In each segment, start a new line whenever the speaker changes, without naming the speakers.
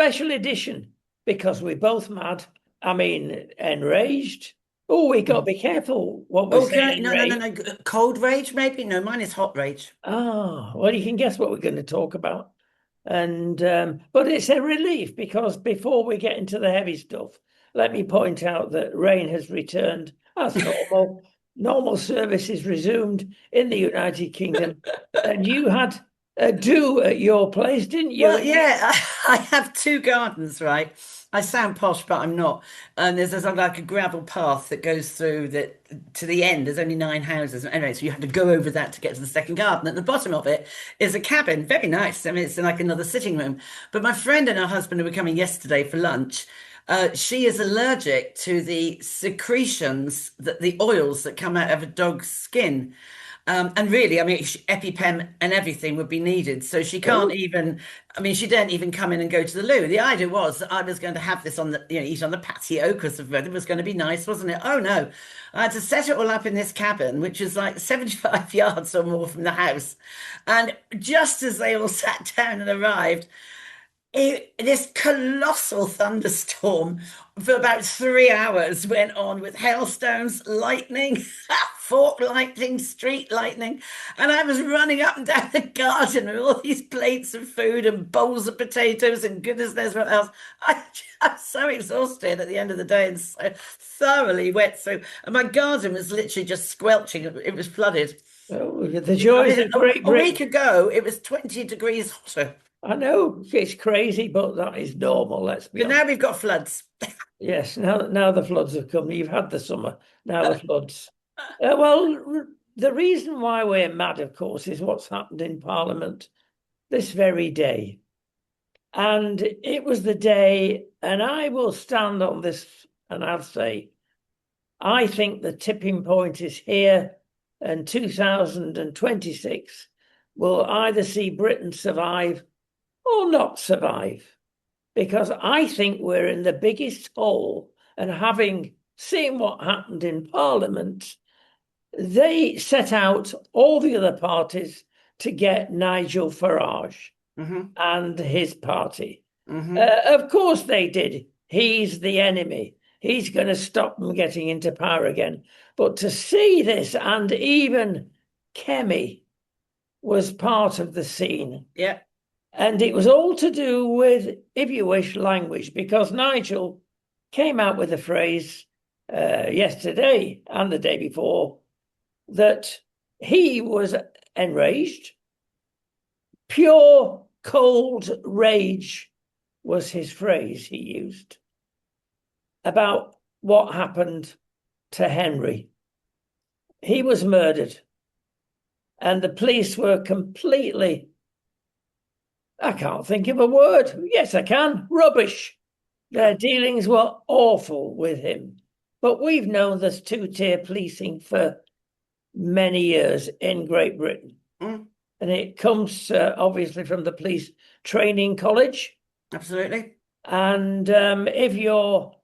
special edition because we're both mad. I mean, enraged. Oh, we got to be careful what we're
Oh, can I?
saying,
No, no, no,
Ray.
no. Cold rage, maybe? No, mine is hot rage.
Ah, well, you can guess what we're going to talk about. And but it's a relief because before we get into the heavy stuff, let me point out that rain has returned as normal. Normal service is resumed in the United Kingdom, and you had a do at your place, didn't you?
Well, yeah, I have two gardens, right? I sound posh, but I'm not. And there's like a gravel path that goes through that to the end. There's only 9 houses. Anyway, so you have to go over that to get to the second garden. At the bottom of it is a cabin, very nice. I mean, it's like another sitting room. But my friend and her husband who were coming yesterday for lunch, she is allergic to the secretions, that the oils that come out of a dog's skin. And really, I mean, EpiPen and everything would be needed. So she can't
Oh,
even, I mean, she didn't even come in and go to the loo. The idea was that I was going to have this on the, eat on the patio because the weather was going to be nice, wasn't it? Oh no. I had to set it all up in this cabin, which is like 75 yards or more from the house. And just as they all sat down and arrived, this colossal thunderstorm for about 3 hours went on with hailstones, lightning, fork lightning, street lightning. And I was running up and down the garden with all these plates of food and bowls of potatoes and goodness knows what else. I was so exhausted at the end of the day and so thoroughly wet through. And my garden was literally just squelching. It was flooded.
oh, the
I
joys
mean,
of Great
a week
Britain.
ago, it was 20 degrees hotter.
I know it's crazy, but that is normal. Let's be
But
honest.
now we've got floods.
Yes, now the floods have come. You've had the summer, now the floods. Well, the reason why we're mad, of course, is what's happened in Parliament this very day. And it was the day, and I will stand on this and I'll say, I think the tipping point is here, and 2026 will either see Britain survive or not survive. Because I think we're in the biggest hole. And having seen what happened in Parliament, they set out all the other parties to get Nigel Farage
Hmm.
and his party.
Hmm.
Of course they did. He's the enemy. He's going to stop them getting into power again. But to see this, and even Kemi was part of the scene.
Yeah.
And it was all to do with, if you wish, language, because Nigel came out with a phrase yesterday and the day before that he was enraged. Pure cold rage was his phrase he used about what happened to Henry. He was murdered, and the police were completely, I can't think of a word. Yes, I can. Rubbish. Their dealings were awful with him. But we've known this two-tier policing for many years in Great Britain.
Mm,
And it comes obviously from the police training college.
absolutely.
And if you're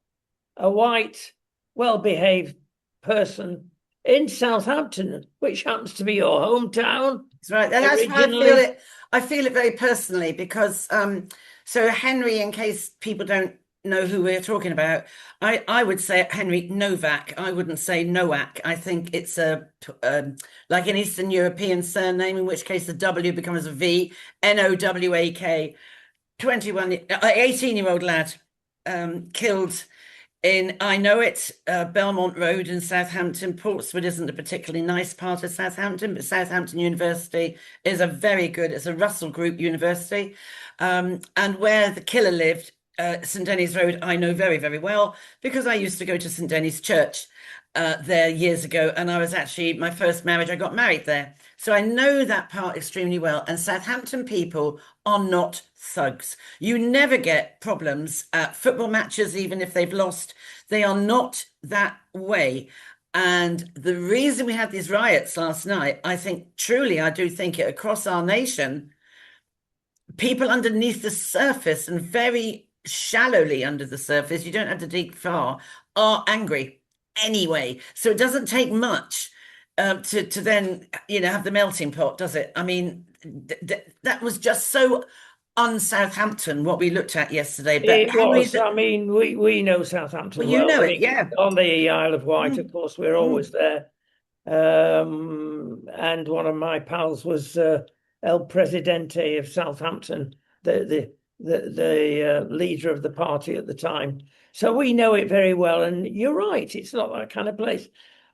a white, well-behaved person in Southampton, which happens to be your hometown
That's right. And that's why I feel
originally,
it. I feel it very personally because so Henry, in case people don't know who we're talking about, I would say Henry Novak. I wouldn't say Nowak. I think it's a like an Eastern European surname, in which case the W becomes a V, Nowak. 18-year-old lad killed in, I know it, Belmont Road in Southampton. Portsmouth isn't a particularly nice part of Southampton, but Southampton University is a very good, it's a Russell Group university. And where the killer lived, St Denis Road, I know very, very well because I used to go to St Denis Church there years ago. And I was actually, my first marriage, I got married there. So I know that part extremely well. And Southampton people are not thugs. You never get problems at football matches, even if they've lost. They are not that way. And the reason we had these riots last night, I think truly, I do think it across our nation, people underneath the surface and very shallowly under the surface, you don't have to dig far, are angry anyway. So it doesn't take much to then have the melting pot, does it? I mean, that was just so un-Southampton, what we looked at yesterday. But
It
Henry,
was. I mean, we know
well,
Southampton
you
well.
know
I
it,
mean,
yeah.
on the Isle of Wight, of
Mm,
course, we're always
mm.
there. And one of my pals was El Presidente of Southampton, the leader of the party at the time. So we know it very well. And you're right, it's not that kind of place.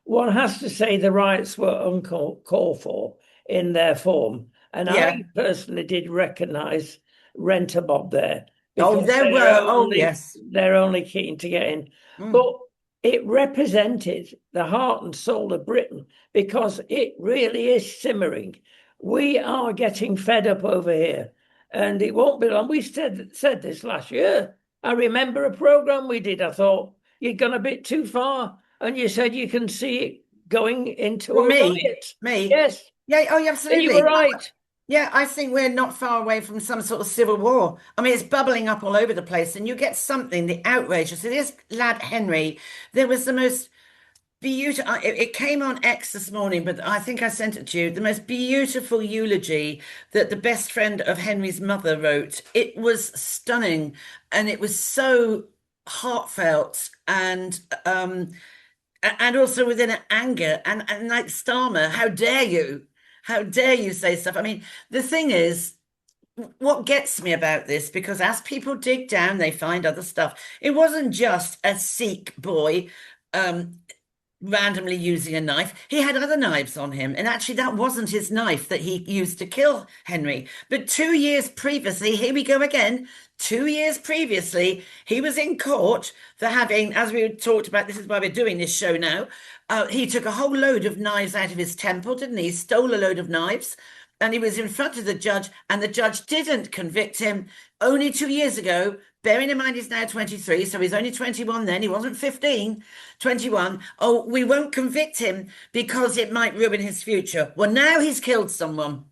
One has to say the riots were uncalled for in their form. And I
Yeah.
personally did recognise Renter Mob there
Oh,
because
there were. Oh, yes.
they're only keen to get in.
Mm.
But it represented the heart and soul of Britain because it really is simmering. We are getting fed up over here, and it won't be long. We said this last year. I remember a program we did. I thought you'd gone a bit too far, and you said you can see it going into
Well,
a
me,
riot.
me.
Yes,
Yeah, oh, yeah,
and you were
absolutely.
right.
Yeah, I think we're not far away from some sort of civil war. I mean, it's bubbling up all over the place, and you get something, the outrageous. So this lad, Henry, there was the most beautiful, it came on X this morning, but I think I sent it to you. The most beautiful eulogy that the best friend of Henry's mother wrote. It was stunning, and it was so heartfelt and also within an anger and like Starmer, how dare you? How dare you say stuff? I mean, the thing is, what gets me about this, because as people dig down, they find other stuff. It wasn't just a Sikh boy um, randomly using a knife. He had other knives on him. And actually, that wasn't his knife that he used to kill Henry. But 2 years previously, here we go again. 2 years previously, he was in court for having, as we talked about, this is why we're doing this show now. He took a whole load of knives out of his temple, didn't he? He stole a load of knives. And he was in front of the judge, and the judge didn't convict him only 2 years ago. Bearing in mind he's now 23, so he's only 21 then. He wasn't 15, 21. Oh, we won't convict him because it might ruin his future. Well, now he's killed someone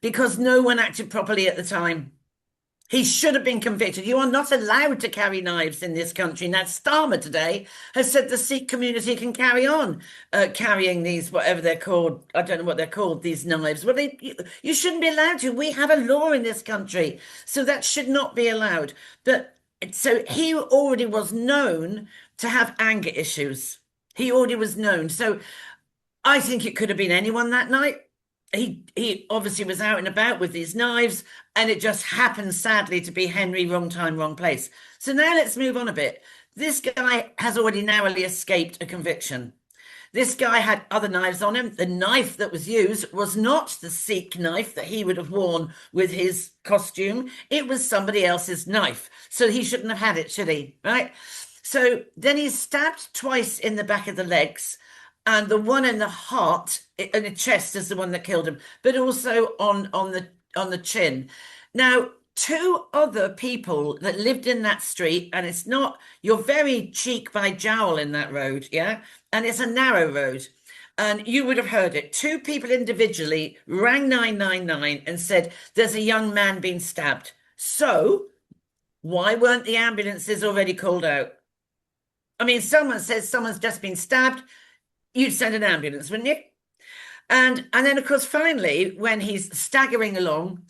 because no one acted properly at the time. He should have been convicted. You are not allowed to carry knives in this country. Now, Starmer today has said the Sikh community can carry on carrying these, whatever they're called. I don't know what they're called, these knives. Well, you shouldn't be allowed to. We have a law in this country. So that should not be allowed. But so he already was known to have anger issues. He already was known. So I think it could have been anyone that night. He obviously was out and about with these knives, and it just happened sadly to be Henry, wrong time, wrong place. So now let's move on a bit. This guy has already narrowly escaped a conviction. This guy had other knives on him. The knife that was used was not the Sikh knife that he would have worn with his costume. It was somebody else's knife. So he shouldn't have had it, should he? Right? So then he's stabbed twice in the back of the legs, and the one in the heart and the chest is the one that killed him, but also on the chin. Now, two other people that lived in that street, and it's not, you're very cheek by jowl in that road, yeah? And it's a narrow road. And you would have heard it. Two people individually rang 999 and said, there's a young man being stabbed. So why weren't the ambulances already called out? I mean, someone says someone's just been stabbed, you'd send an ambulance, wouldn't you? And then of course finally when he's staggering along,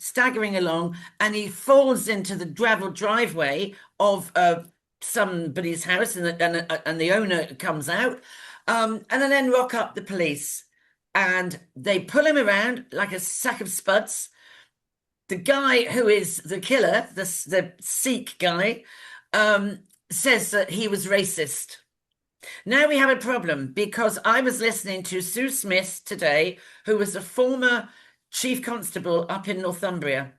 and he falls into the gravel driveway of somebody's house, and the owner comes out, and then rock up the police, and they pull him around like a sack of spuds. The guy who is the killer, the Sikh guy, says that he was racist. Now we have a problem because I was listening to Sue Smith today, who was a former chief constable up in Northumbria,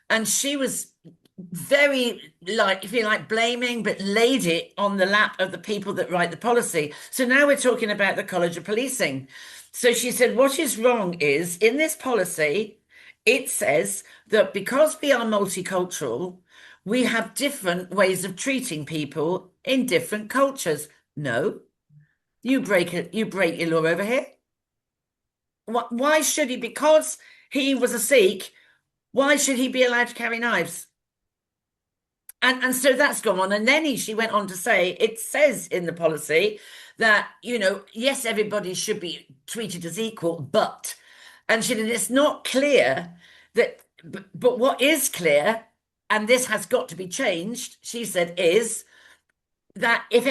and she was very, like, if you like, blaming, but laid it on the lap of the people that write the policy. So now we're talking about the College of Policing. So she said, what is wrong is in this policy, it says that because we are multicultural, we have different ways of treating people in different cultures. No, you break it, you break your law over here. Why should he? Because he was a Sikh, why should he be allowed to carry knives? And so that's gone on. And then she went on to say, it says in the policy that, yes, everybody should be treated as equal, but, and she said, it's not clear that, but what is clear and this has got to be changed, she said, is that if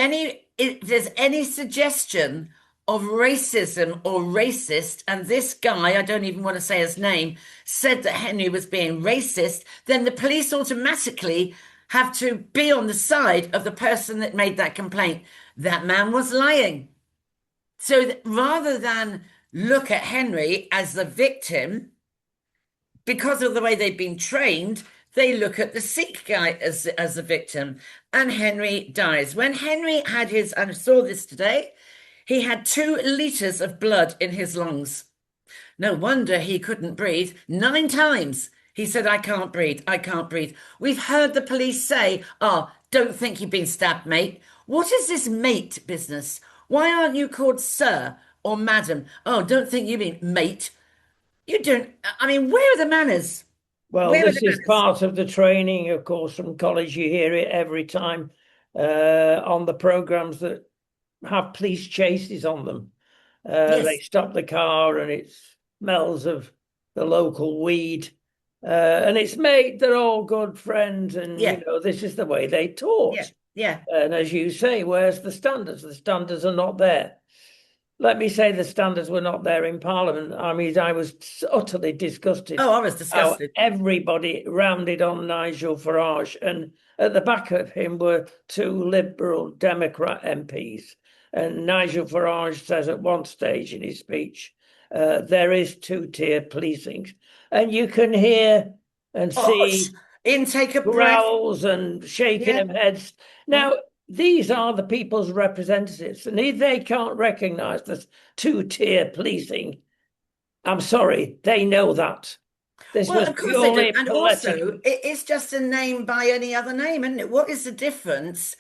there's any suggestion of racism or racist, and this guy, I don't even want to say his name, said that Henry was being racist, then the police automatically have to be on the side of the person that made that complaint. That man was lying. So rather than look at Henry as the victim, because of the way they've been trained, they look at the Sikh guy as the victim, and Henry dies. When Henry had his, I saw this today, he had 2 liters of blood in his lungs. No wonder he couldn't breathe. 9 times he said, I can't breathe, I can't breathe. We've heard the police say, oh, don't think you've been stabbed, mate. What is this mate business? Why aren't you called sir or madam? Oh, don't think you've been mate. You don't, I mean, where are the manners?
Well,
Where are the
this is
manners?
part of the training, of course, from college. You hear it every time on the programs that have police chases on them. They
Yes,
stop the car and it smells of the local weed. And it's mate, they're all good friends. And,
yeah,
this is the way they
yeah,
taught.
yeah.
And as you say, where's the standards? The standards are not there. Let me say the standards were not there in Parliament. I mean, I was utterly disgusted
Oh, I was
how
disgusted.
everybody rounded on Nigel Farage, and at the back of him were 2 Liberal Democrat MPs. And Nigel Farage says at one stage in his speech, there is 2-tier policing. And you can hear and
Oh,
see
intake of breath.
growls and shaking
Yeah.
of heads. Now, these are the people's representatives, and if they can't recognise this 2-tier policing, I'm sorry, they know that. This
Well,
was
of course they do.
purely
And
political.
also, it's just a name by any other name, isn't it? What is the difference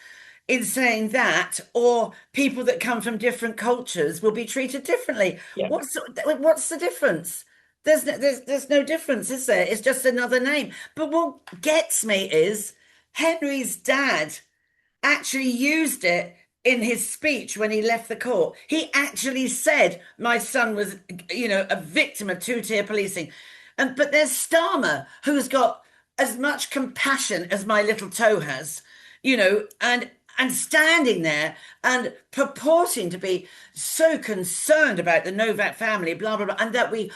in saying that, or people that come from different cultures will be treated differently?
Yeah,
What's the difference? There's no difference, is there? It's just another name. But what gets me is Henry's dad actually used it in his speech when he left the court. He actually said, my son was, a victim of 2-tier policing. But there's Starmer, who's got as much compassion as my little toe has, and standing there and purporting to be so concerned about the Novak family, blah blah blah, and that we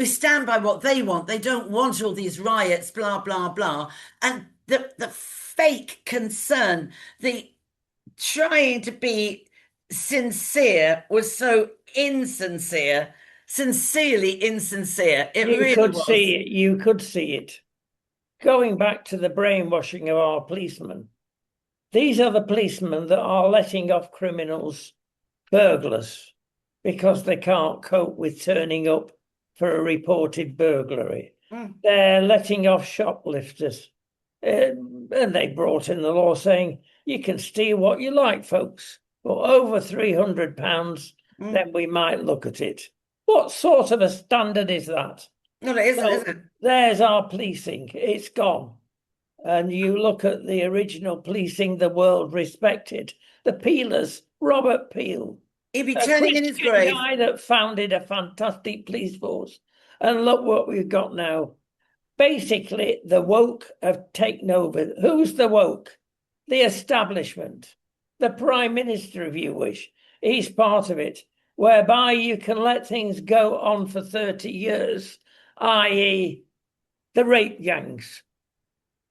stand by what they want. They don't want all these riots, blah blah blah, and the fake concern, the trying to be sincere was so insincere, sincerely insincere. It
you
really
could
was.
see it. You could see it. Going back to the brainwashing of our policemen, these are the policemen that are letting off criminals, burglars, because they can't cope with turning up for a reported burglary.
Mm,
They're letting off shoplifters. And they brought in the law saying you can steal what you like, folks, but over £300,
mm.
then we might look at it. What sort of a standard is that?
No, it isn't, is
So
it?
there's our policing. It's gone. And you look at the original policing the world respected, the Peelers, Robert Peel,
He'd be
a
turning in his
Christian
grave.
guy that founded a fantastic police force. And look what we've got now. Basically, the woke have taken over. Who's the woke? The establishment. The Prime Minister, if you wish. He's part of it, whereby you can let things go on for 30 years, i.e., the rape gangs.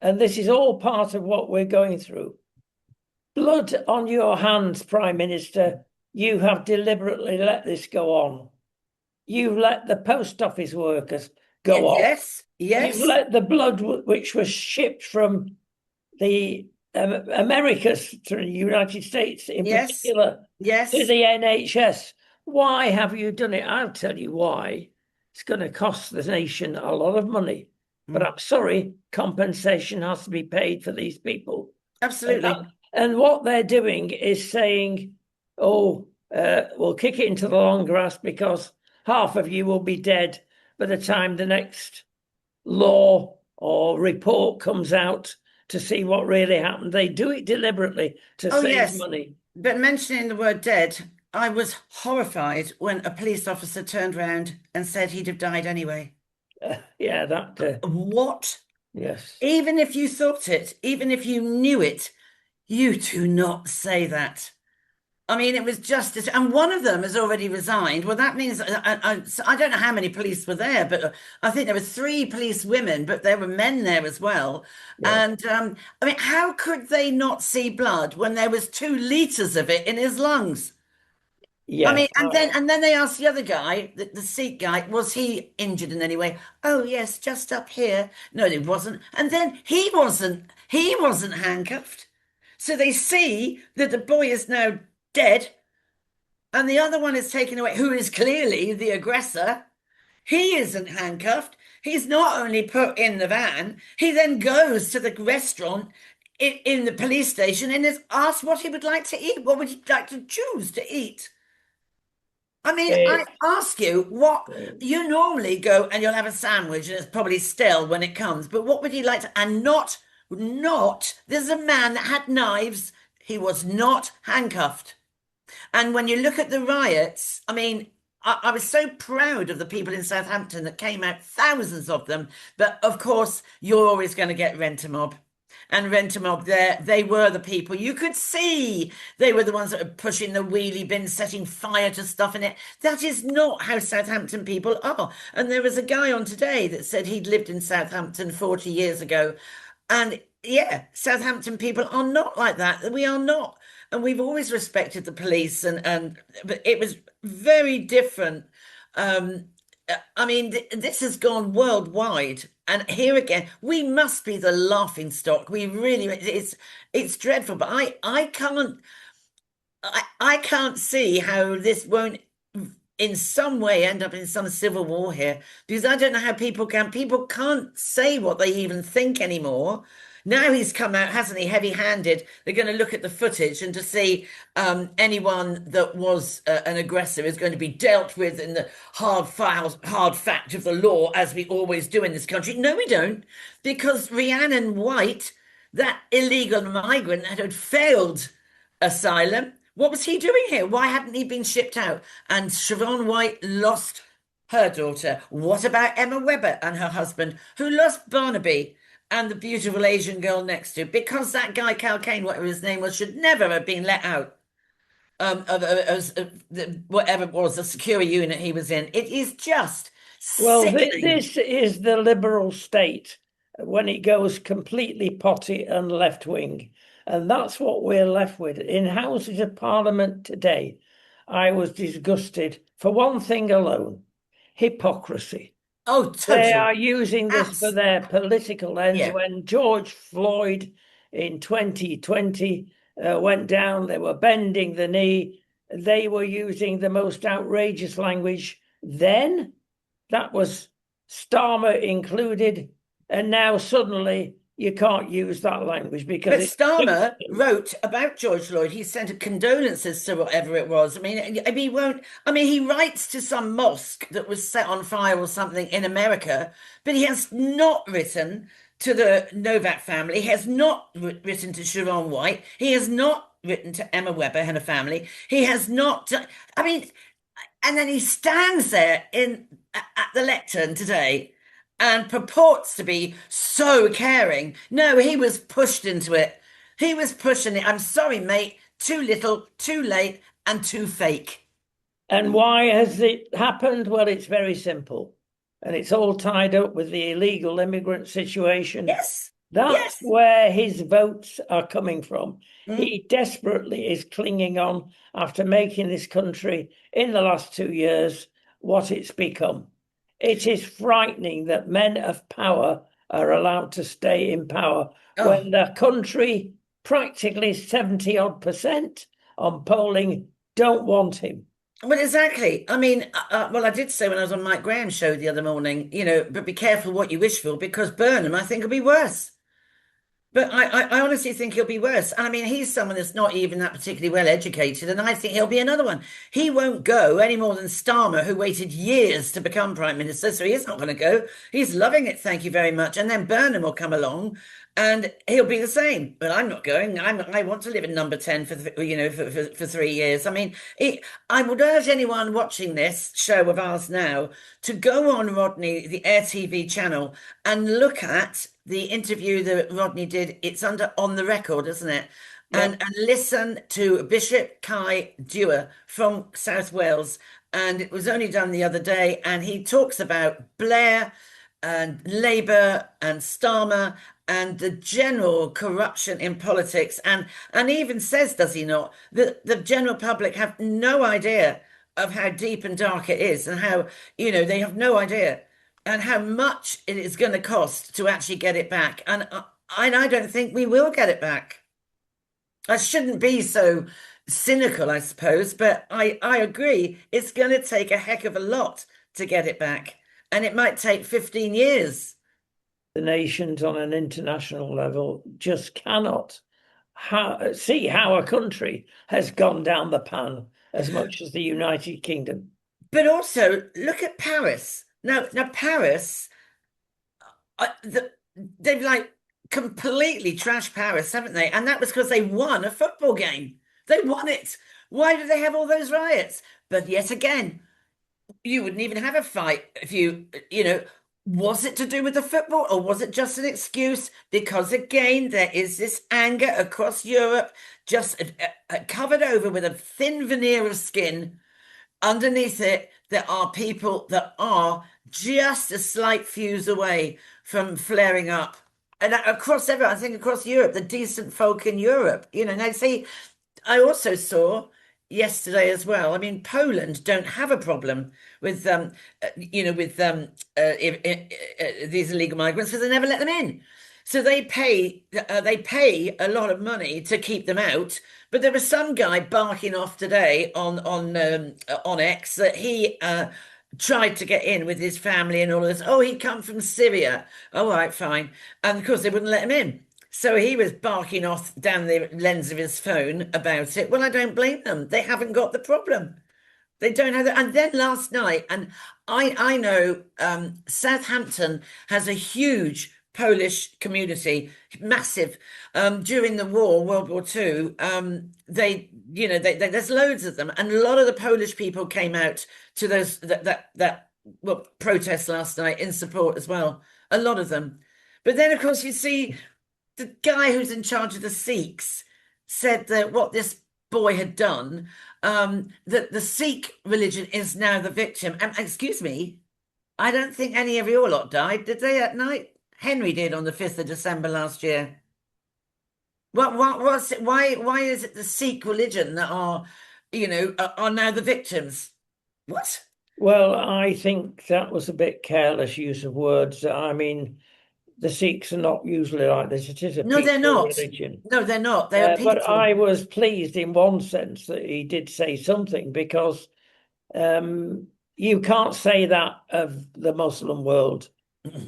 And this is all part of what we're going through. Blood on your hands, Prime Minister. You have deliberately let this go on. You've let the post office workers go off.
Yes,
You've
yes,
let the blood which was shipped from the Americas to the United States in
yes,
particular to
yes.
the NHS. Why have you done it? I'll tell you why. It's going to cost the nation a lot of money. But
Mm,
I'm sorry, compensation has to be paid for these people.
absolutely.
And what they're doing is saying, oh, we'll kick it into the long grass because half of you will be dead by the time the next law or report comes out to see what really happened. They do it deliberately to
Oh,
save
yes.
money.
But mentioning the word dead, I was horrified when a police officer turned round and said he'd have died anyway.
Yeah, that
What?
Yes.
Even if you thought it, even if you knew it, you do not say that. I mean, it was justice, and one of them has already resigned. Well, that means I don't know how many police were there, but I think there were three police women, but there were men there as well.
Yeah.
And I mean, how could they not see blood when there was 2 liters of it in his lungs? I
Yeah.
mean, and then they asked the other guy, the Sikh guy, was he injured in any way? Oh yes, just up here. No, he wasn't. And then he wasn't handcuffed. So they see that the boy is now dead, and the other one is taken away, who is clearly the aggressor. He isn't handcuffed. He's not only put in the van, he then goes to the restaurant in the police station and is asked what he would like to eat. What would he like to choose to eat? I mean, I
It,
ask you what you normally go and you'll have a sandwich and it's probably stale when it comes, but what would you like to? And there's a man that had knives. He was not handcuffed. And when you look at the riots, I mean, I was so proud of the people in Southampton that came out, thousands of them. But of course, you're always going to get rent-a-mob. And rent-a-mob, there, they were the people. You could see they were the ones that were pushing the wheelie bin, setting fire to stuff in it. That is not how Southampton people are. And there was a guy on today that said he'd lived in Southampton 40 years ago. And yeah, Southampton people are not like that. We are not. And we've always respected the police, and but it was very different. Um, I mean, this has gone worldwide, and here again, we must be the laughing stock. We really, it's dreadful. But I can't see how this won't in some way end up in some civil war here, because I don't know how people can't say what they even think anymore. Now he's come out, hasn't he, heavy-handed. They're going to look at the footage and to see anyone that was an aggressor is going to be dealt with in the hard fact of the law, as we always do in this country. No, we don't, because Rhiannon White, that illegal migrant that had failed asylum, what was he doing here? Why hadn't he been shipped out? And Siobhan White lost her daughter. What about Emma Webber and her husband, who lost Barnaby and the beautiful Asian girl next to? Because that guy, Cal Kane, whatever his name was, should never have been let out whatever it was, the secure unit he was in. It is just
well,
sickening.
this is the liberal state when it goes completely potty and left wing. And that's what we're left with. In Houses of Parliament today, I was disgusted for one thing alone: hypocrisy.
Oh,
They
total.
are using this for
Abs.
their political ends.
Yeah.
When George Floyd in 2020 went down, they were bending the knee. They were using the most outrageous language then. That was Starmer included. And now suddenly you can't use that language because
But
it's
Starmer wrote about George Floyd. He sent condolences to whatever it was. I mean, he won't. I mean, he writes to some mosque that was set on fire or something in America, but he has not written to the Novak family. He has not written to Sharon White. He has not written to Emma Webber and her family. He has not. I mean, and then he stands there at the lectern today and purports to be so caring. No, he was pushed into it. He was pushing it. I'm sorry, mate. Too little, too late, and too fake.
And why has it happened? Well, it's very simple. And it's all tied up with the illegal immigrant situation.
Yes,
That's
yes.
where his votes are coming from.
Mm.
He desperately is clinging on after making this country in the last 2 years what it's become. It is frightening that men of power are allowed to stay in power
Oh,
when the country, practically 70 odd percent on polling, don't want him.
well, exactly. I mean, well, I did say when I was on Mike Graham's show the other morning, but be careful what you wish for, because Burnham, I think, will be worse. But I honestly think he'll be worse. And I mean, he's someone that's not even that particularly well educated, and I think he'll be another one. He won't go any more than Starmer, who waited years to become Prime Minister, so he's not going to go. He's loving it, thank you very much. And then Burnham will come along, and he'll be the same. But I'm not going. I want to live in number 10 for 3 years. I mean, I would urge anyone watching this show of ours now to go on Rodney, the Air TV channel, and look at the interview that Rodney did. It's under on the record, isn't it?
Yep.
And listen to Bishop Kai Dewar from South Wales, and it was only done the other day, and he talks about Blair and Labour and Starmer and the general corruption in politics, and even says, does he not, that the general public have no idea of how deep and dark it is, and how, they have no idea, and how much it is going to cost to actually get it back. And I don't think we will get it back. I shouldn't be so cynical, I suppose, but I agree. It's going to take a heck of a lot to get it back, and it might take 15 years.
The nations on an international level just cannot see how a country has gone down the pan as much as the United Kingdom.
But also, look at Paris. Now Paris, they've like completely trashed Paris, haven't they? And that was because they won a football game. They won it. Why did they have all those riots? But yet again, you wouldn't even have a fight if was it to do with the football, or was it just an excuse? Because again, there is this anger across Europe, just covered over with a thin veneer of skin. Underneath it, there are people that are just a slight fuse away from flaring up. And across everyone, I think across Europe, the decent folk in Europe, now see, I also saw yesterday as well. I mean, Poland don't have a problem with these illegal migrants because they never let them in. So they pay a lot of money to keep them out. But there was some guy barking off today on X that he tried to get in with his family and all of this. Oh, he'd come from Syria. All right, fine. And of course, they wouldn't let him in. So he was barking off down the lens of his phone about it. Well, I don't blame them. They haven't got the problem. They don't have that. And then last night, and I know Southampton has a huge Polish community, massive. During the war, World War II, there's loads of them, and a lot of the Polish people came out to those protests last night in support as well. A lot of them. But then, of course, you see the guy who's in charge of the Sikhs said that what this boy had done, that the Sikh religion is now the victim. And excuse me, I don't think any of your lot died, did they, at night? Henry did on the 5th of December last year. What's it? Why is it the Sikh religion that are now the victims? What?
Well, I think that was a bit careless use of words. I mean, the Sikhs are not usually like this. It is a
No, they're
peaceful
not.
religion.
No, they're not. They are
But
peaceful.
I was pleased in one sense that he did say something, because you can't say that of the Muslim world.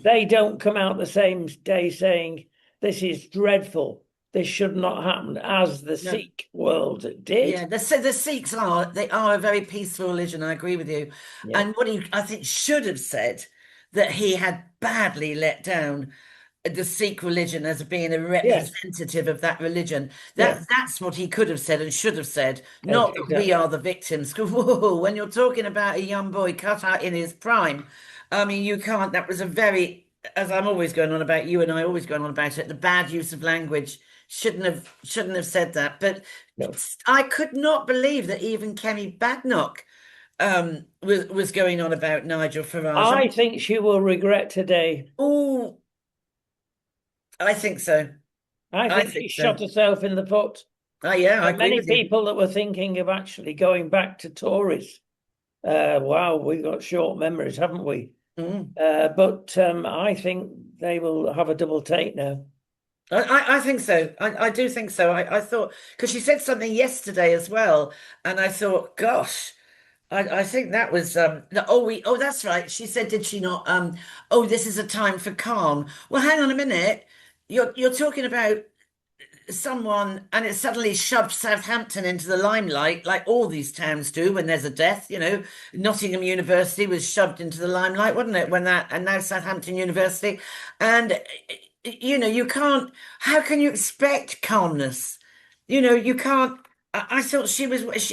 They don't come out the same day saying this is dreadful, this should not happen, as the
No.
Sikh world did.
Yeah, the Sikhs are a very peaceful religion. I agree with you.
Yeah.
And what he, I think, should have said that he had badly let down the Sikh religion as being a
Yes.
representative of that religion.
Yeah.
That's what he could have said and should have said, not that we
Exactly.
are the victims. 'Cause, whoa, when you're talking about a young boy cut out in his prime, I mean, you can't. That was a very, as I'm always going on about, you and I always going on about it, the bad use of language. Shouldn't have said that. But
No.
I could not believe that even Kemi Badenoch was going on about Nigel Farage.
I think she will regret today.
Oh, I think so.
I
I
think she
think
shot
so.
herself in the foot.
Oh, yeah, I agree
Many
with you.
people that were thinking of actually going back to Tories. Wow, we've got short memories, haven't we?
Mm.
But I think they will have a double take now.
I think so. I do think so. I thought, because she said something yesterday as well, and I thought, gosh, I think that was that's right. She said, did she not? Oh, this is a time for calm. Well, hang on a minute. You're talking about someone, and it suddenly shoved Southampton into the limelight, like all these towns do when there's a death. Nottingham University was shoved into the limelight, wasn't it? And now Southampton University, and you can't. How can you expect calmness? You can't. I thought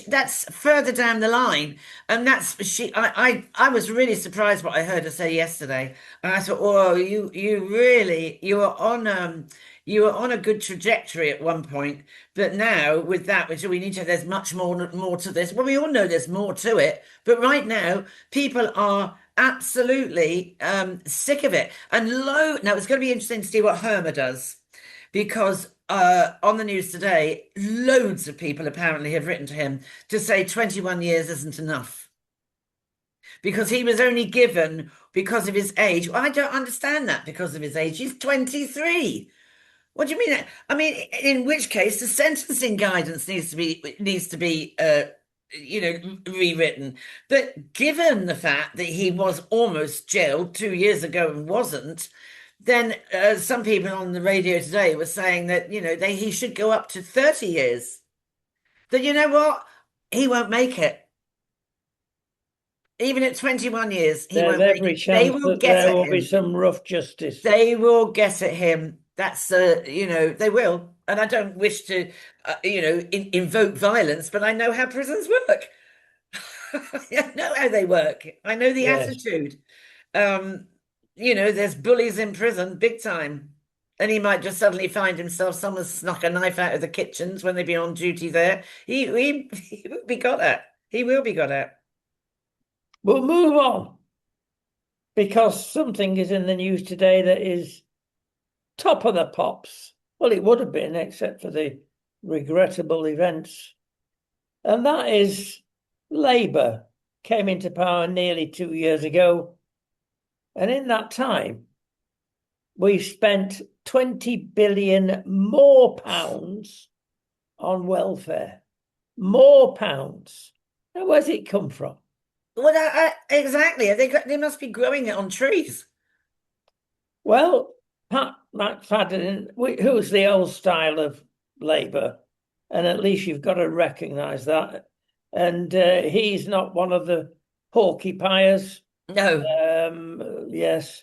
that's further down the line, and that's she. I was really surprised what I heard her say yesterday, and I thought, oh, you really you were on a good trajectory at one point, but now with that, which we need to, there's much more to this. Well, we all know there's more to it, but right now people are absolutely sick of it, and low. Now it's going to be interesting to see what Herma does because on the news today, loads of people apparently have written to him to say 21 years isn't enough because he was only given because of his age. Well, I don't understand that because of his age. He's 23. What do you mean? I mean, in which case the sentencing guidance needs to be rewritten. But given the fact that he was almost jailed 2 years ago and wasn't, then some people on the radio today were saying that he should go up to 30 years. That you know what? He won't make it. Even at 21 years, he
There's
won't make
every
it. They
chance
will
that
get
there
at
will be
him.
some rough justice.
They will get at him. That's they will. And I don't wish to, invoke violence, but I know how prisons work. I know how they work. I know the
Yes.
attitude. Um, there's bullies in prison, big time. And he might just suddenly find himself, someone snuck a knife out of the kitchens when they've been on duty there. He will be got at. He will be got at.
We'll move on because something is in the news today that is top of the pops. Well, it would have been, except for the regrettable events. And that is Labour came into power nearly 2 years ago. And in that time, we've spent 20 billion more pounds on welfare. More pounds. Now, where's it come from?
Well, exactly. They must be growing it on trees.
Well, Pat McFadden, who's the old style of Labour, and at least you've got to recognise that. And he's not one of the porcupines.
No.
Yes.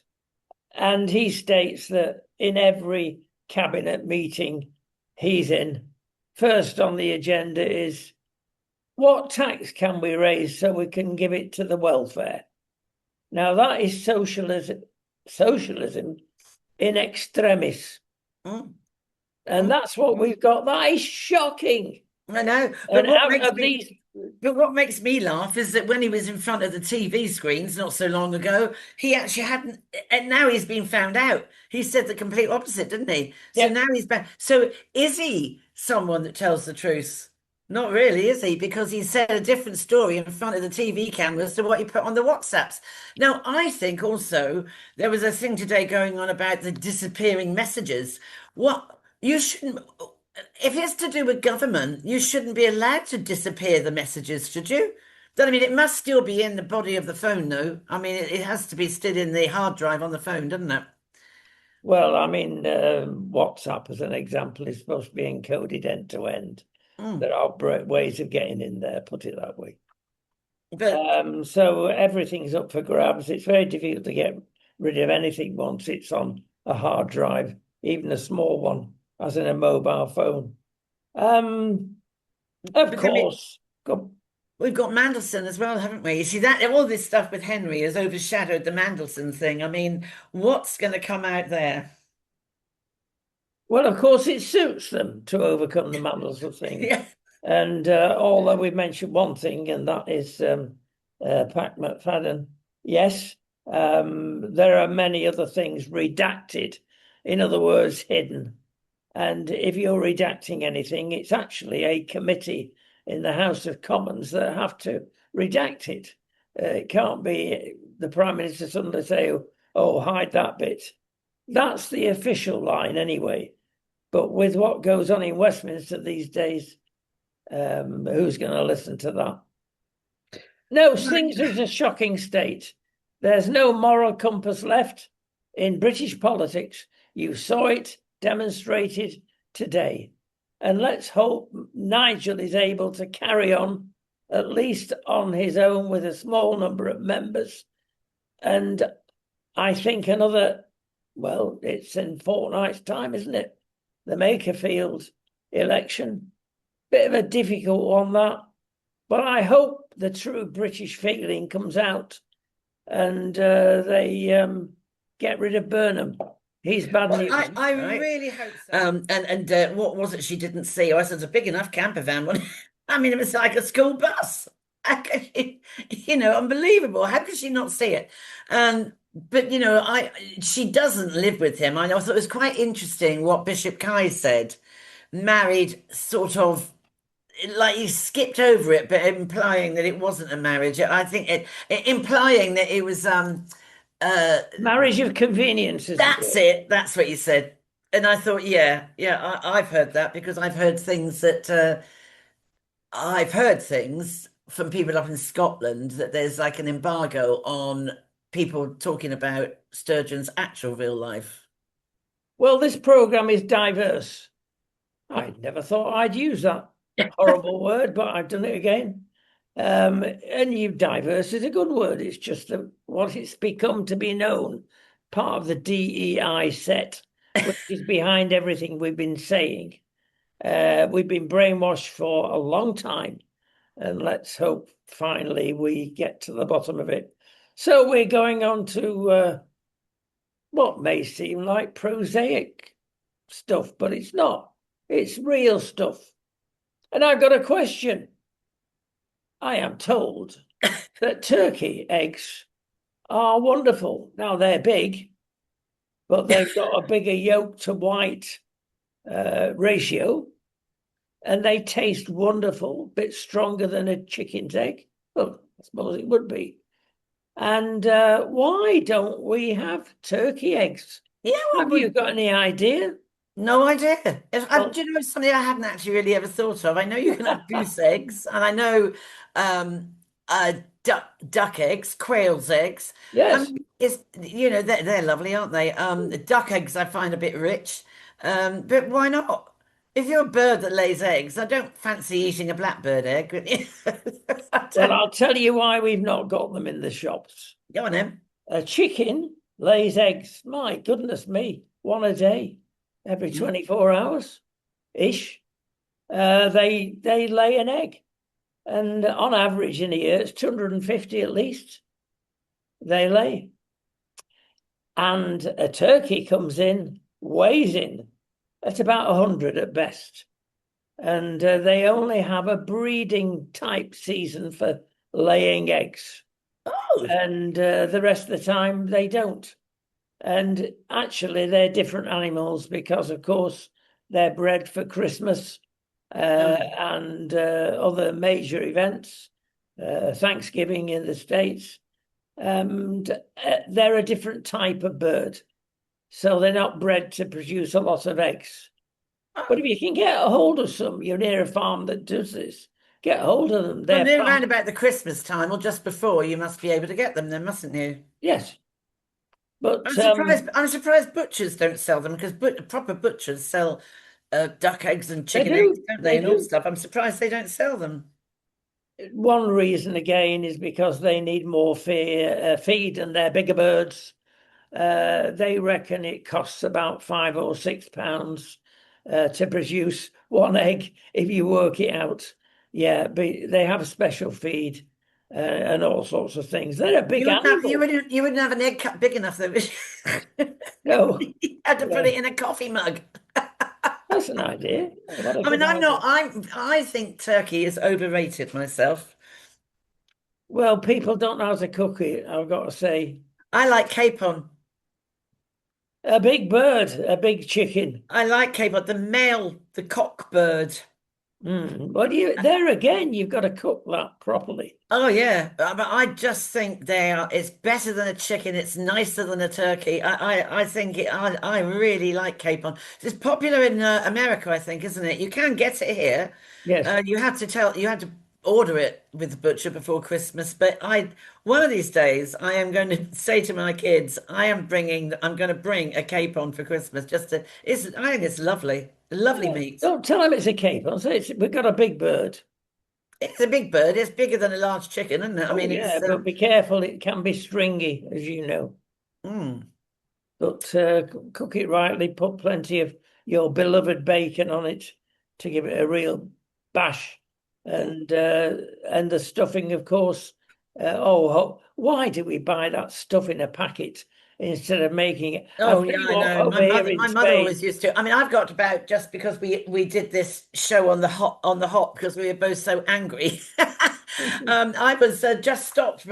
And he states that in every cabinet meeting he's in, first on the agenda is what tax can we raise so we can give it to the welfare? Now that is socialism in extremis.
Mm.
And
Mm.
that's what we've got. That is shocking.
I know.
And out of these,
But what makes me laugh is that when he was in front of the TV screens not so long ago, he actually hadn't, and now he's been found out. He said the complete opposite, didn't he? So
yeah,
now he's back. So is he someone that tells the truth? Not really, is he? Because he said a different story in front of the TV cameras to what he put on the WhatsApps. Now, I think also there was a thing today going on about the disappearing messages. What you shouldn't. If it's to do with government, you shouldn't be allowed to disappear the messages, should you? But I mean, it must still be in the body of the phone, though. I mean, it has to be still in the hard drive on the phone, doesn't it?
well, I mean, WhatsApp, as an example, is supposed to be encoded end to end.
Mm.
There are ways of getting in there, put it that way.
But
So everything's up for grabs. It's very difficult to get rid of anything once it's on a hard drive, even a small one, as in a mobile phone. Of
I mean,
course,
we've got Mandelson as well, haven't we? You see that all this stuff with Henry has overshadowed the Mandelson thing. I mean, what's going to come out there?
well, of course, it suits them to overcome the Mandelson thing.
Yeah.
And although we mentioned one thing, and that is Pat McFadden, yes, there are many other things redacted, in other words, hidden. And if you're redacting anything, it's actually a committee in the House of Commons that have to redact it. It can't be the Prime Minister suddenly say, oh, hide that bit. That's the official line anyway. But with what goes on in Westminster these days, who's going to listen to that? No, things are in a shocking state. There's no moral compass left in British politics. You saw it demonstrated today. And let's hope Nigel is able to carry on, at least on his own, with a small number of members. And I think it's in fortnight's time, isn't it? The Makerfield election. Bit of a difficult one, that. But I hope the true British feeling comes out and they get rid of Burnham. He's bad
Well,
news,
I
right?
really hope so. And what was it she didn't see? Oh, I said it's a big enough camper van. I mean, it was like a school bus. How could she, unbelievable. How could she not see it? But she doesn't live with him. I thought it was quite interesting what Bishop Kai said. Married, sort of like he skipped over it, but implying that it wasn't a marriage. I think it implying that it was uh
Marriage of convenience is the
that's
word.
it. That's what you said. And I thought, yeah, yeah, I've heard that because I've heard things from people up in Scotland that there's like an embargo on people talking about Sturgeon's actual real life.
Well, this program is diverse. I never thought I'd use that horrible word, but I've done it again. And you diverse is a good word. It's just that what it's become to be known, part of the DEI set, which is behind everything we've been saying. We've been brainwashed for a long time, and let's hope finally we get to the bottom of it. So we're going on to what may seem like prosaic stuff, but it's not. It's real stuff. And I've got a question. I am told that turkey eggs are wonderful. Now they're big, but they've got a bigger yolk to white ratio, and they taste wonderful, a bit stronger than a chicken's egg. Well, I suppose it would be. And why don't we have turkey eggs?
Yeah,
Have you got any idea?
no idea.
Well,
Do you know it's something I hadn't actually really ever thought of? I know you can have goose eggs, and I know duck eggs, quail's eggs. I
yes.
mean, they're lovely, aren't they? Duck eggs I find a bit rich, but why not? If you're a bird that lays eggs, I don't fancy eating a blackbird egg. I
Well,
don't.
I'll tell you why we've not got them in the shops.
Go on then.
A chicken lays eggs. My goodness me, one a day, every
Mm.
24 hours ish. They lay an egg, and on average in a year, it's 250 at least they lay. And a turkey comes in, weighs in at about 100 at best. And they only have a breeding type season for laying eggs.
Oh,
And the rest of the time they don't. And actually, they're different animals because, of course, they're bred for Christmas
oh.
and other major events, Thanksgiving in the States. And they're a different type of bird. So they're not bred to produce a lot of eggs. But if
Oh.
you can get a hold of some, you're near a farm that does this, get a hold of them.
Well,
They're
near round about the Christmas time or just before, you must be able to get them then, mustn't you?
yes, but
I'm surprised butchers don't sell them because proper butchers sell duck eggs and
they
chicken eggs,
do,
don't they,
they
and all
do.
stuff. I'm surprised they don't sell them.
One reason again is because they need more feed and they're bigger birds. They reckon it costs about £5 or £6 to produce one egg if you work it out. Yeah, but they have a special feed and all sorts of things. They're a big
You wouldn't have you
animal.
wouldn't you wouldn't have an egg cup big enough though. Would you?
No,
You had to put
yeah,
it in a coffee mug.
that's an idea. What a
I mean,
good
I'm not.
idea.
I think turkey is overrated myself.
Well, people don't know how to cook it, I've got to say.
I like capon.
A big bird, a big chicken.
I like capon. The male, the cock bird.
But there again, you've got to cook that properly.
Oh yeah, but I just think they are. It's better than a chicken. It's nicer than a turkey. I think it. I really like capon. It's popular in America, I think, isn't it? You can get it here.
Yes.
You have to order it with the butcher before Christmas. But one of these days, I am going to say to my kids, I'm going to bring a capon for Christmas. I think it's lovely, lovely
Yeah.
meat.
Don't tell him it's a capon. Say we've got a big bird.
It's a big bird. It's bigger than a large chicken, isn't it? I
Oh,
mean,
yeah,
it's
but be careful. It can be stringy, as you know.
mm.
But cook it rightly. Put plenty of your beloved bacon on it to give it a real. bash, and the stuffing, of course. Why do we buy that stuff in a packet instead of making it? I
Oh
tell
yeah,
you
I
what,
know.
over here in
My mother
Spain,
always used to. I mean, I've got about just because we did this show on the hop because we were both so angry. I was just stopped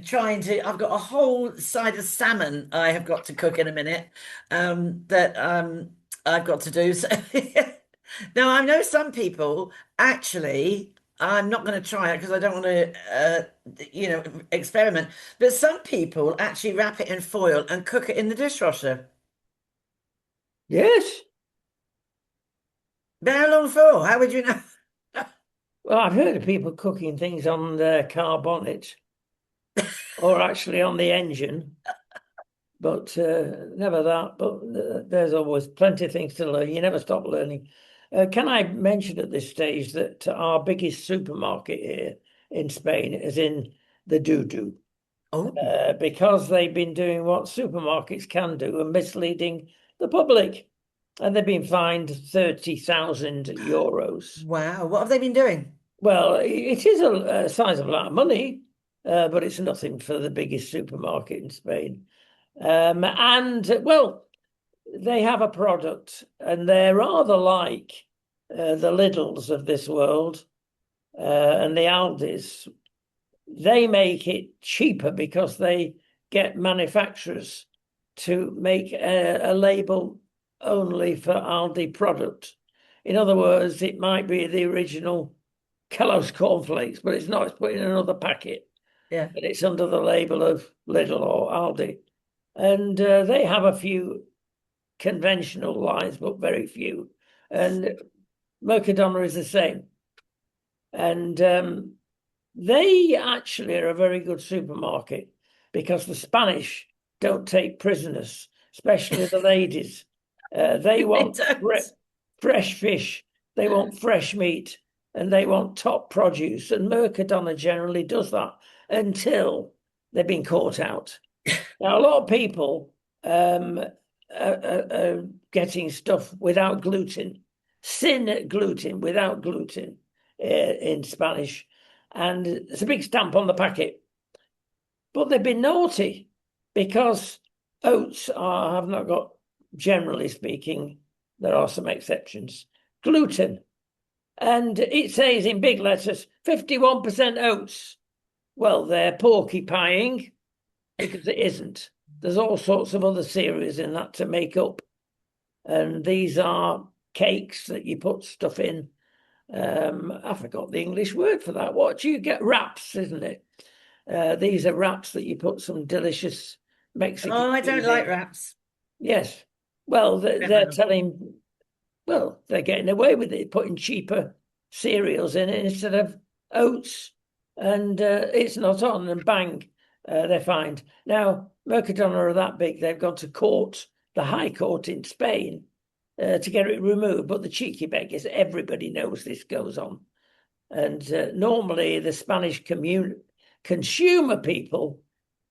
trying to. I've got a whole side of salmon I have got to cook in a minute. That I've got to do. So now I know some people actually. I'm not going to try it because I don't want to, experiment. But some people actually wrap it in foil and cook it in the dishwasher.
yes.
But how long for? How would you know?
Well, I've heard of people cooking things on their car bonnet or actually on the engine, but never that. But there's always plenty of things to learn. You never stop learning. Can I mention at this stage that our biggest supermarket here in Spain is in the doo-doo,
Oh,
because they've been doing what supermarkets can do and misleading the public. And they've been fined 30,000 euros.
wow. What have they been doing?
Well, it is a sizable amount of money, but it's nothing for the biggest supermarket in Spain. Well, they have a product, and they're rather like the Lidls of this world and the Aldis. They make it cheaper because they get manufacturers to make a label only for Aldi product. In other words, it might be the original Kellogg's cornflakes, but it's not. It's put in another packet,
Yeah.
and it's under the label of Lidl or Aldi. And they have a few conventional lines, but very few. And Mercadona is the same. And they actually are a very good supermarket because the Spanish don't take prisoners, especially the ladies. They
They
want
don't.
fresh fish, they want fresh meat, and they want top produce. And Mercadona generally does that until they've been caught out. Now, a lot of people are getting stuff without gluten, sin gluten, without gluten in Spanish. And it's a big stamp on the packet. But they've been naughty because have not got, generally speaking, there are some exceptions, gluten. And it says in big letters 51% oats. Well, they're porcupying because it isn't. There's all sorts of other cereals in that to make up. And these are cakes that you put stuff in. I forgot the English word for that. What do you get? Wraps, isn't it? These are wraps that you put some delicious Mexican
Oh, I don't
food
like
in.
wraps.
Yes. Well,
Don't like
they're
them.
telling, well, they're getting away with it, putting cheaper cereals in it instead of oats. And it's not on, and bang, they're fined. Now, Mercadona are that big, they've gone to court, the High Court in Spain, to get it removed. But the cheeky beggars, everybody knows this goes on. And normally the Spanish consumer people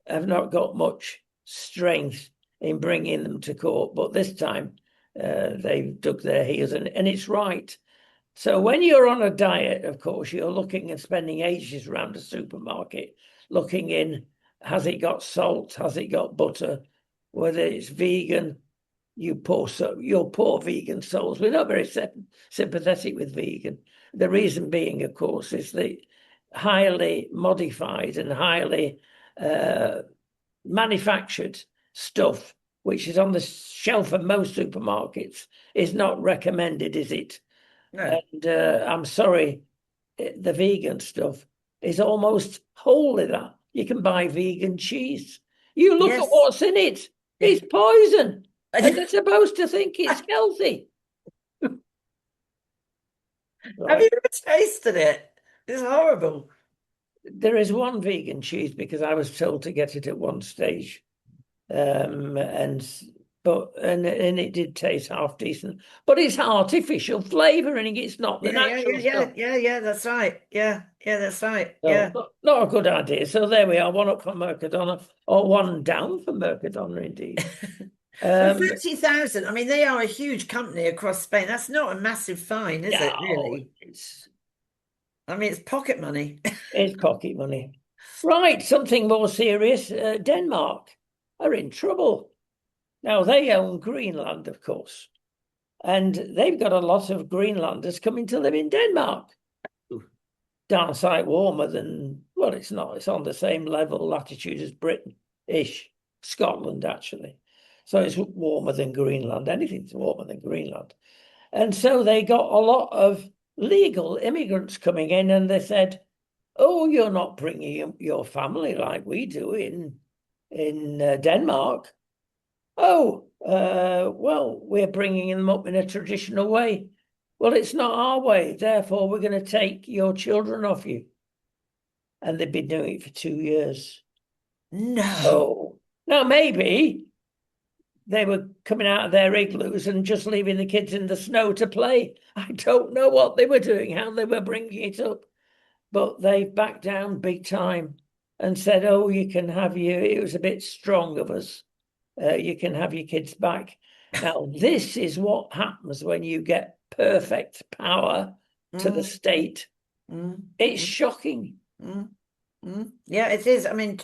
have not got much strength in bringing them to court. But this time they've dug their heels, and it's right. So when you're on a diet, of course, you're looking and spending ages around a supermarket, looking in, has it got salt? Has it got butter? Whether it's vegan, your poor vegan souls. We're not very sympathetic with vegan. The reason being, of course, is the highly modified and highly uh, manufactured stuff, which is on the shelf of most supermarkets, is not recommended, is it?
No.
And I'm sorry, the vegan stuff is almost wholly that. You can buy vegan cheese. You look at
Yes.
what's in it.
Yeah.
It's poison. And they're supposed to think it's healthy.
Have you
Right.
ever tasted it? It's horrible.
There is one vegan cheese because I was told to get it at one stage. And and it did taste half decent, but it's artificial flavoring. It's not the natural stuff.
Yeah. That's right. Yeah, that's right.
So
Yeah.
not a good idea. So there we are, one up for Mercadona, or one down for Mercadona indeed.
But
Um,
30,000, I mean, they are a huge company across Spain. That's not a massive fine, is
yeah,
it, really? I mean, it's pocket money.
It's pocket money. Right, something more serious. Denmark are in trouble. Now, they own Greenland, of course, and they've got a lot of Greenlanders coming to live in Denmark. Down sight warmer than, well, it's not, it's on the same level latitude as Britain-ish, Scotland, actually. So it's warmer than Greenland. Anything's warmer than Greenland. And so they got a lot of legal immigrants coming in, and they said, "Oh, you're not bringing your family like we do in Denmark. Oh, well, we're bringing them up in a traditional way. Well, it's not our way. Therefore, we're going to take your children off you." And they've been doing it for 2 years.
No.
Oh, now maybe they were coming out of their igloos and just leaving the kids in the snow to play. I don't know what they were doing, how they were bringing it up, but they backed down big time and said, "Oh, you can have you." It was a bit strong of us. You can have your kids back. Now, this is what happens when you get perfect power to the
Mm,
state.
mm,
It's
mm,
shocking.
mm, mm. Yeah, it is. I mean,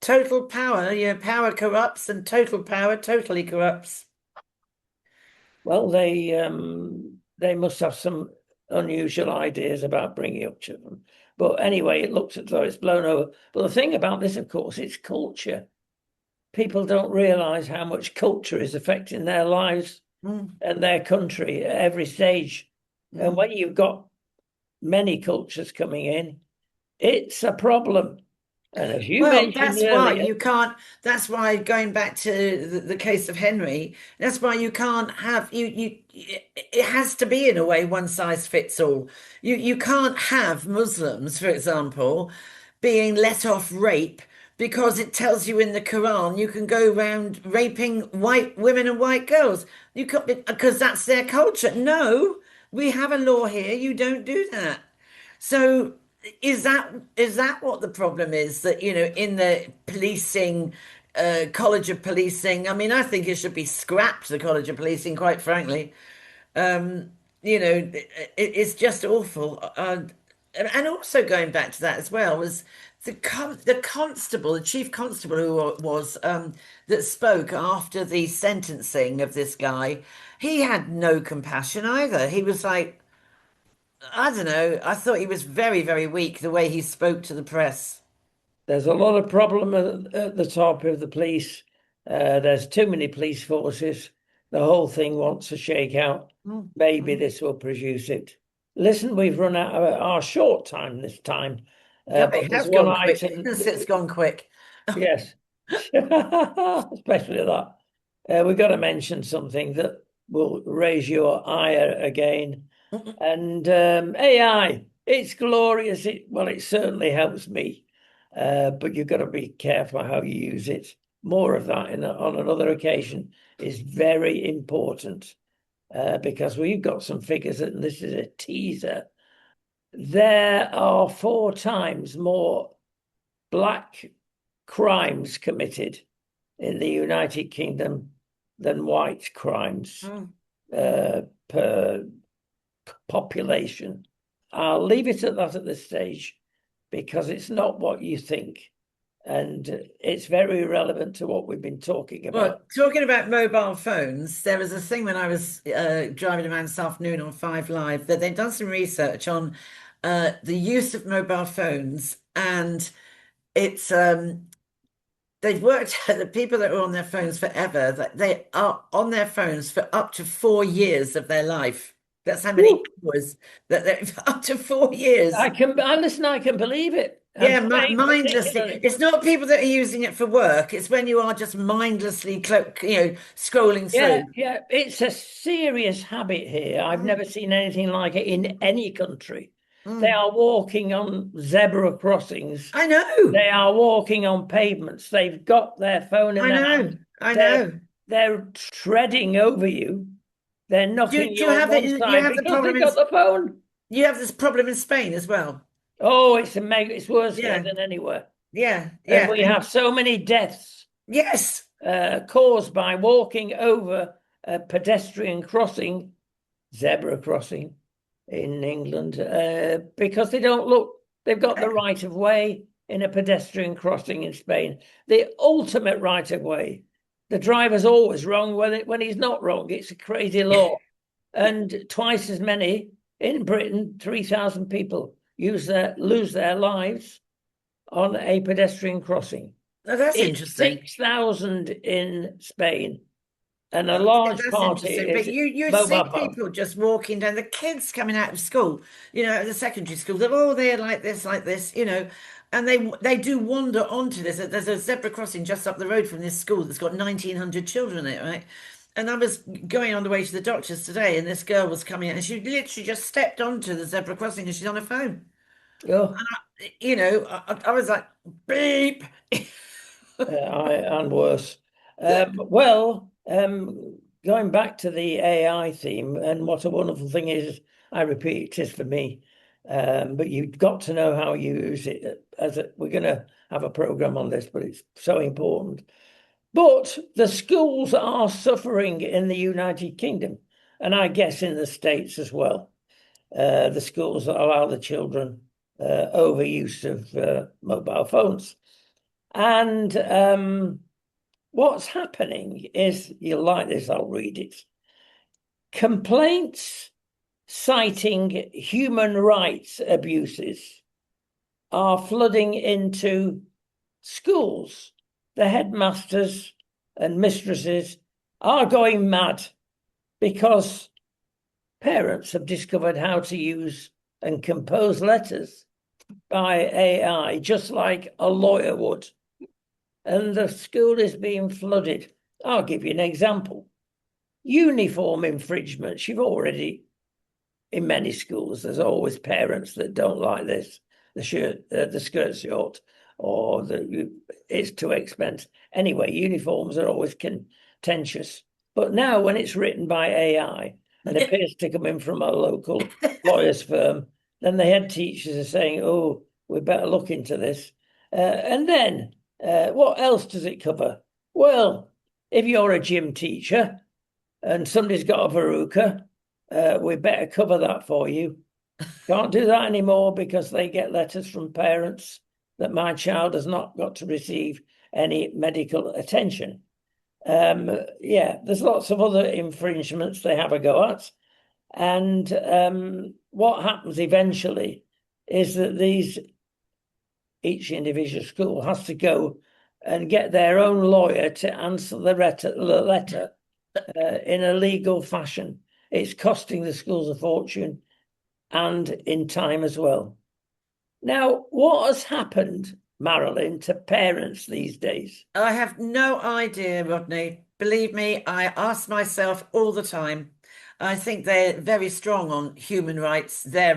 total power, power corrupts and total power totally corrupts.
Well, they must have some unusual ideas about bringing up children. But anyway, it looks as though it's blown over. But the thing about this, of course, it's culture. People don't realize how much culture is affecting their lives
Mm,
and their country at every stage. And
mm.
when you've got many cultures coming in, it's a problem. And as you
Well,
mentioned earlier,
that's why going back to the case of Henry, that's why you can't have, it has to be in a way one size fits all. You can't have Muslims, for example, being let off rape because it tells you in the Quran you can go around raping white women and white girls. You can't, because that's their culture. No, we have a law here. You don't do that. So is that what the problem is? That, in the policing, College of Policing, I mean, I think it should be scrapped, the College of Policing, quite frankly. Um, it's just awful. And also going back to that as well was the constable, the chief constable who was that spoke after the sentencing of this guy. He had no compassion either. He was like, I don't know. I thought he was very, very weak the way he spoke to the press.
there's a lot of problem at the top of the police. There's too many police forces. The whole thing wants to shake out.
Mm,
Maybe
mm.
this will produce it. Listen, we've run out of our short time this time,
Yeah,
but
it
there's
has
one
gone quick.
item.
It's gone quick.
Yes, especially that. We've got to mention something that will raise your ire again. And AI, it's glorious. Well, it certainly helps me, but you've got to be careful how you use it. More of that on another occasion is very important because we've got some figures, and this is a teaser. There are 4 times more black crimes committed in the United Kingdom than white crimes
Mm.
per population. I'll leave it at that at this stage because it's not what you think. And it's very relevant to what we've been talking
Well,
about.
talking about mobile phones, there was a thing when I was driving around this afternoon on Five Live that they'd done some research on the use of mobile phones, and it's they've worked out that people that are on their phones forever, that they are on their phones for up to 4 years of their life. That's how many
Woo!
hours that they're up to 4 years.
I can believe it. And
Yeah,
Spain
mindlessly.
particularly.
It's not people that are using it for work. It's when you are just mindlessly, scrolling
Yeah,
through.
yeah, it's a serious habit here. I've
Mm,
never seen anything like it in any country. They
mm.
are walking on zebra crossings.
I know.
They are walking on pavements. They've got their phone in
I
their
know.
hand.
I
They're
know.
they're treading over you. They're knocking
Do
you
you
on
have
one
it? You
side
have the
because
problem
they've
in
got the phone.
you have this problem in Spain as well.
Oh, it's a mega, it's worse there
Yeah,
than anywhere.
yeah,
And
yeah.
we have so many deaths
Yes.
caused by walking over a pedestrian crossing, zebra crossing. in England because they don't look, they've got the right of way in a pedestrian crossing in Spain, the ultimate right of way. The driver's always wrong when he's not wrong. It's a crazy law. And twice as many in Britain, 3,000 people lose their lives on a pedestrian crossing.
Oh, that's
It's
interesting.
6,000 in Spain, and a
Yeah,
large
that's
part
interesting. But
is
you see
mobile phone.
people just walking down, the kids coming out of school, the secondary school, they're all there like this, and they do wander onto this. There's a zebra crossing just up the road from this school that's got 1,900 children in it, right? And I was going on the way to the doctor's today, and this girl was coming in, and she literally just stepped onto the zebra crossing, and she's on her phone.
Oh,
I was like, beep.
and worse. Well, going back to the AI theme, and what a wonderful thing is, I repeat, it is for me. But you've got to know how you use it. We're going to have a program on this, but it's so important. But the schools are suffering in the United Kingdom, and I guess in the States as well. The schools that allow the children overuse of mobile phones. And what's happening is, you'll like this, I'll read it. Complaints citing human rights abuses are flooding into schools. The headmasters and mistresses are going mad because parents have discovered how to use and compose letters by AI, just like a lawyer would. And the school is being flooded. I'll give you an example. Uniform infringements. You've already, in many schools, there's always parents that don't like this, the skirt short, or it's too expensive. Anyway, uniforms are always contentious. But now, when it's written by AI and appears to come in from a local lawyer's firm, then the head teachers are saying, "Oh, we better look into this." And then, what else does it cover? Well, if you're a gym teacher and somebody's got a verruca, we better cover that for you. Can't do that anymore because they get letters from parents that my child has not got to receive any medical attention. Yeah, there's lots of other infringements they have a go at. And what happens eventually is that each individual school has to go and get their own lawyer to answer the letter in a legal fashion. It's costing the schools a fortune and in time as well. Now, what has happened, Marilyn, to parents these days?
I have no idea, Rodney. Believe me, I ask myself all the time. I think they're very strong on human rights, their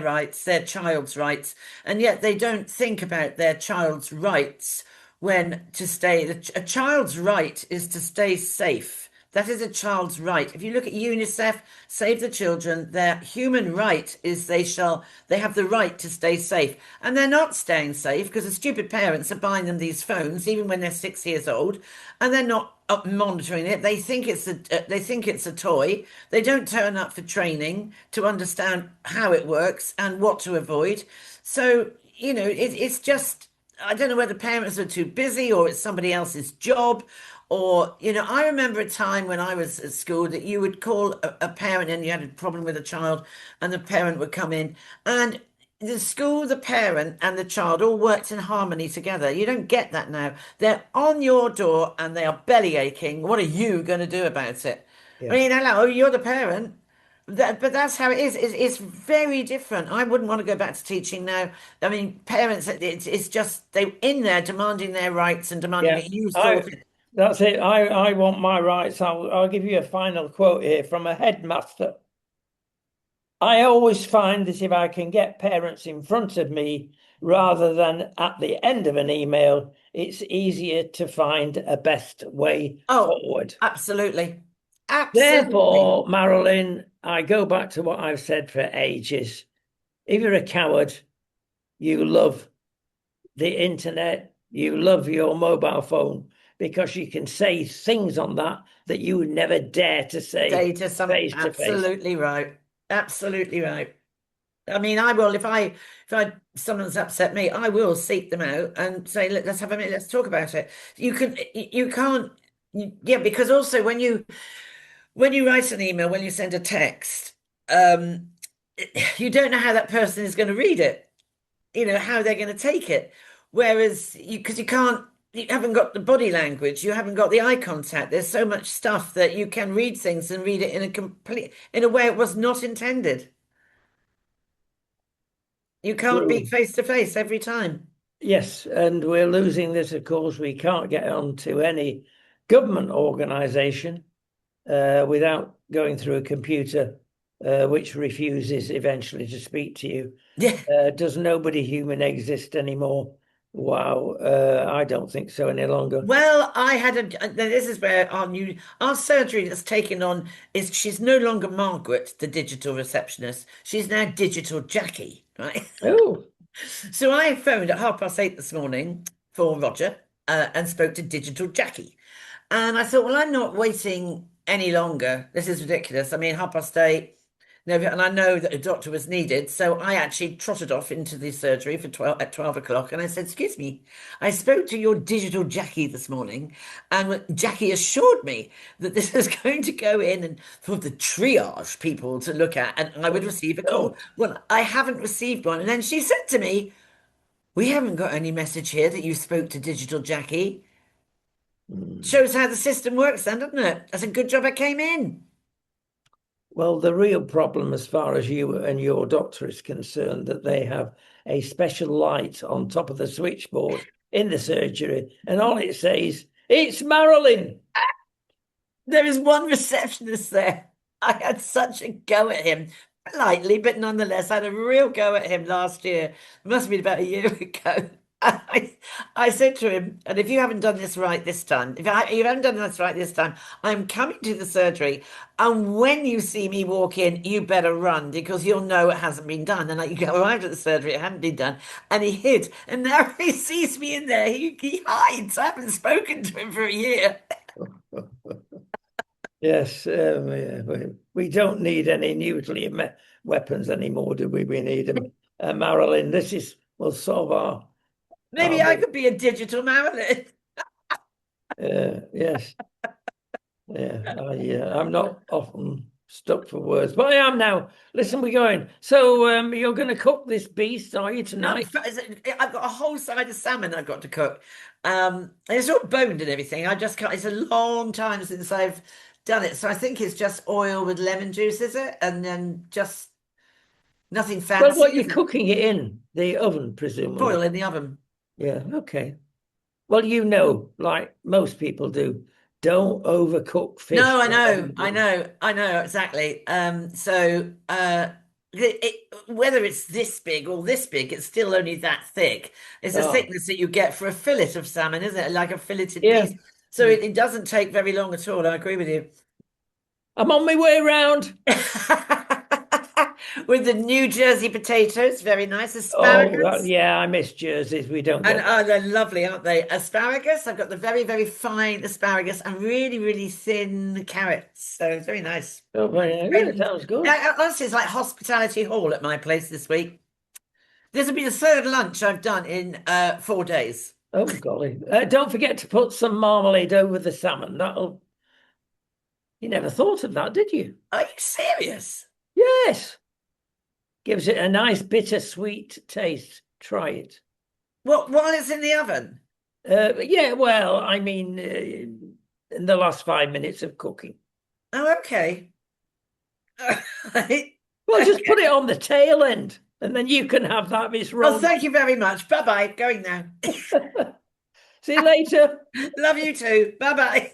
child's rights, and yet they don't think about their child's rights when to stay. A child's right is to stay safe. That is a child's right. If you look at UNICEF, Save the Children, their human right is they have the right to stay safe. And they're not staying safe because the stupid parents are buying them these phones, even when they're 6 years old, and they're not up monitoring it. They think it's a toy. They don't turn up for training to understand how it works and what to avoid. So, it's just, I don't know whether parents are too busy or it's somebody else's job. Or, I remember a time when I was at school that you would call a parent and you had a problem with a child, and the parent would come in, and the school, the parent, and the child all worked in harmony together. You don't get that now. They're on your door and they are belly aching. What are you going to do about it? I
Yeah.
mean, hello, you're the parent. But that's how it is. It's very different. I wouldn't want to go back to teaching now. I mean, parents, it's just they in there demanding their rights and demanding
Yeah,
it. You
I
sort it.
that's it. I want my rights. I'll give you a final quote here from a headmaster. I always find that if I can get parents in front of me rather than at the end of an email, it's easier to find a best way
Oh,
forward.
absolutely. Absolutely.
Therefore, Marilyn, I go back to what I've said for ages. If you're a coward, you love the internet, you love your mobile phone because you can say things on that you would never dare to say
Say to some,
face to face.
absolutely right. Absolutely right. I mean, I will if I someone's upset me, I will seek them out and say, "Look, let's have a minute, let's talk about it." You can't, yeah, because also when you write an email, when you send a text, um, you don't know how that person is going to read it. You know how they're going to take it. Whereas because you haven't got the body language, you haven't got the eye contact. There's so much stuff that you can read things and read it in a way it was not intended. You can't be
True.
face to face every time.
Yes, and we're losing this, of course. We can't get onto any government organisation without going through a computer, which refuses eventually to speak to you.
Yeah.
Does nobody human exist anymore? Wow, I don't think so any longer.
Well, I had this is where our surgery that's taken on is she's no longer Margaret, the digital receptionist. She's now digital Jackie, right?
Oh,
So I phoned at 8:30 this morning for Roger and spoke to digital Jackie. And I thought, well, I'm not waiting any longer. This is ridiculous. I mean, 8:30. No, and I know that a doctor was needed, so I actually trotted off into the surgery for 12 at 12 o'clock, and I said, "Excuse me, I spoke to your digital Jackie this morning, and Jackie assured me that this is going to go in and for the triage people to look at, and I would receive a call."
don't.
Well, I haven't received one, and then she said to me, "We haven't got any message here that you spoke to digital Jackie."
Hmm.
Shows how the system works, then, doesn't it? That's a good job I came in.
Well, the real problem, as far as you and your doctor is concerned, that they have a special light on top of the switchboard in the surgery, and all it says, "It's Marilyn."
There is one receptionist there. I had such a go at him, politely, but nonetheless, I had a real go at him last year. It must have been about a year ago. I said to him, and if you haven't done this right this time, if you haven't done this right this time, I'm coming to the surgery, and when you see me walk in, you better run because you'll know it hasn't been done. And you arrived at the surgery, it hadn't been done, and he hid, and now he sees me in there, he hides. I haven't spoken to him for a year.
Yes, yeah, we don't need any nuclear weapons anymore, do we? We need them. Marilyn, this is will solve our
Maybe I could be a digital Marilyn.
yes, yeah. I'm not often stuck for words, but I am now. Listen, we're going. So you're going to cook this beast, are you tonight?
I've got a whole side of salmon I've got to cook. And it's all boned and everything. I just can't, it's a long time since I've done it. So I think it's just oil with lemon juice, is it? And then just nothing
Well,
fancy,
what you're
is it?
cooking it in the oven, presumably.
Broil in the oven.
Yeah, okay. Well, like most people do, don't overcook fish
No, I
or
know, I
anything.
know, I know exactly. Whether it's this big or this big, it's still only that thick. It's a
Oh,
thickness that you get for a fillet of salmon, isn't it? Like a filleted
yeah.
piece. So it doesn't take very long at all. I agree with you.
I'm on my way round.
With the New Jersey potatoes, very nice.
Oh,
Asparagus.
yeah, I miss Jerseys. We don't
And
get.
oh, they're lovely, aren't they? Asparagus. I've got the very, very fine asparagus and really, really thin carrots. So it's very nice.
Oh, very good.
Very,
Sounds good.
yeah, honestly, it's like hospitality hall at my place this week. This will be the third lunch I've done in 4 days.
Oh, golly. Don't forget to put some marmalade over the salmon. That'll. You never thought of that, did you?
Are you serious?
Yes. Gives it a nice bittersweet taste. Try it.
What while it's in the oven?
Yeah, well, I mean, in the last 5 minutes of cooking.
Oh, okay. Right.
Well, just put it
Okay.
on the tail end, and then you can have that, Miss
Oh,
Ron.
thank you very much. Bye-bye. Going now.
See you later.
Love you too. Bye-bye.